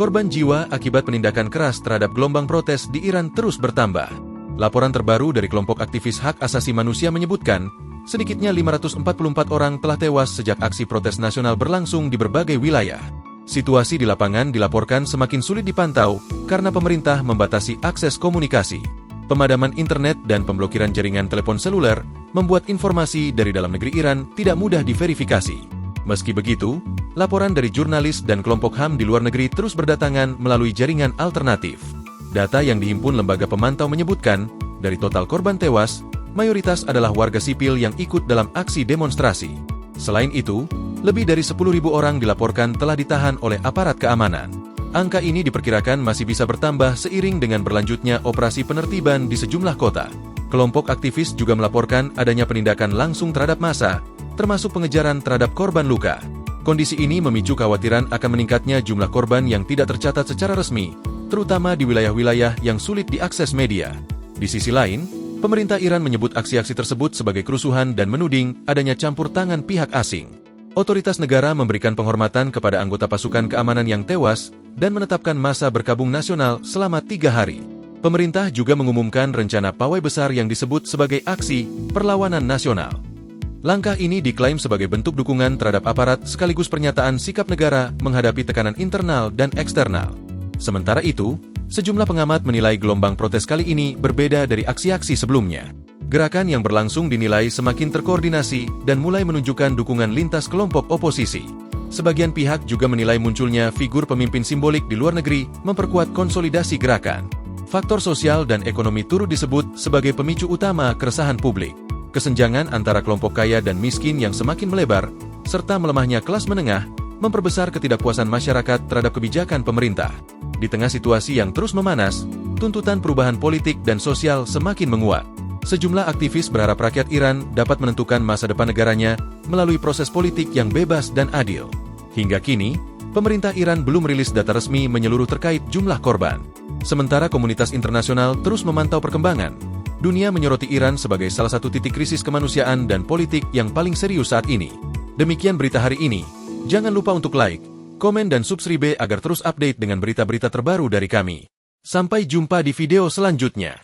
Korban jiwa akibat penindakan keras terhadap gelombang protes di Iran terus bertambah. Laporan terbaru dari kelompok aktivis hak asasi manusia menyebutkan, sedikitnya 544 orang telah tewas sejak aksi protes nasional berlangsung di berbagai wilayah. Situasi di lapangan dilaporkan semakin sulit dipantau karena pemerintah membatasi akses komunikasi. Pemadaman internet dan pemblokiran jaringan telepon seluler membuat informasi dari dalam negeri Iran tidak mudah diverifikasi. Meski begitu, laporan dari jurnalis dan kelompok HAM di luar negeri terus berdatangan melalui jaringan alternatif. Data yang dihimpun lembaga pemantau menyebutkan, dari total korban tewas, mayoritas adalah warga sipil yang ikut dalam aksi demonstrasi. Selain itu, lebih dari 10.000 orang dilaporkan telah ditahan oleh aparat keamanan. Angka ini diperkirakan masih bisa bertambah seiring dengan berlanjutnya operasi penertiban di sejumlah kota. Kelompok aktivis juga melaporkan adanya penindakan langsung terhadap massa, termasuk pengejaran terhadap korban luka. Kondisi ini memicu kekhawatiran akan meningkatnya jumlah korban yang tidak tercatat secara resmi, terutama di wilayah-wilayah yang sulit diakses media. Di sisi lain, pemerintah Iran menyebut aksi-aksi tersebut sebagai kerusuhan dan menuding adanya campur tangan pihak asing. Otoritas negara memberikan penghormatan kepada anggota pasukan keamanan yang tewas dan menetapkan masa berkabung nasional selama 3 hari. Pemerintah juga mengumumkan rencana pawai besar yang disebut sebagai aksi perlawanan nasional. Langkah ini diklaim sebagai bentuk dukungan terhadap aparat sekaligus pernyataan sikap negara menghadapi tekanan internal dan eksternal. Sementara itu, sejumlah pengamat menilai gelombang protes kali ini berbeda dari aksi-aksi sebelumnya. Gerakan yang berlangsung dinilai semakin terkoordinasi dan mulai menunjukkan dukungan lintas kelompok oposisi. Sebagian pihak juga menilai munculnya figur pemimpin simbolik di luar negeri memperkuat konsolidasi gerakan. Faktor sosial dan ekonomi turut disebut sebagai pemicu utama keresahan publik. Kesenjangan antara kelompok kaya dan miskin yang semakin melebar, serta melemahnya kelas menengah, memperbesar ketidakpuasan masyarakat terhadap kebijakan pemerintah. Di tengah situasi yang terus memanas, tuntutan perubahan politik dan sosial semakin menguat. Sejumlah aktivis berharap rakyat Iran dapat menentukan masa depan negaranya melalui proses politik yang bebas dan adil. Hingga kini, pemerintah Iran belum merilis data resmi menyeluruh terkait jumlah korban. Sementara komunitas internasional terus memantau perkembangan, dunia menyoroti Iran sebagai salah satu titik krisis kemanusiaan dan politik yang paling serius saat ini. Demikian berita hari ini. Jangan lupa untuk like, komen dan subscribe agar terus update dengan berita-berita terbaru dari kami. Sampai jumpa di video selanjutnya.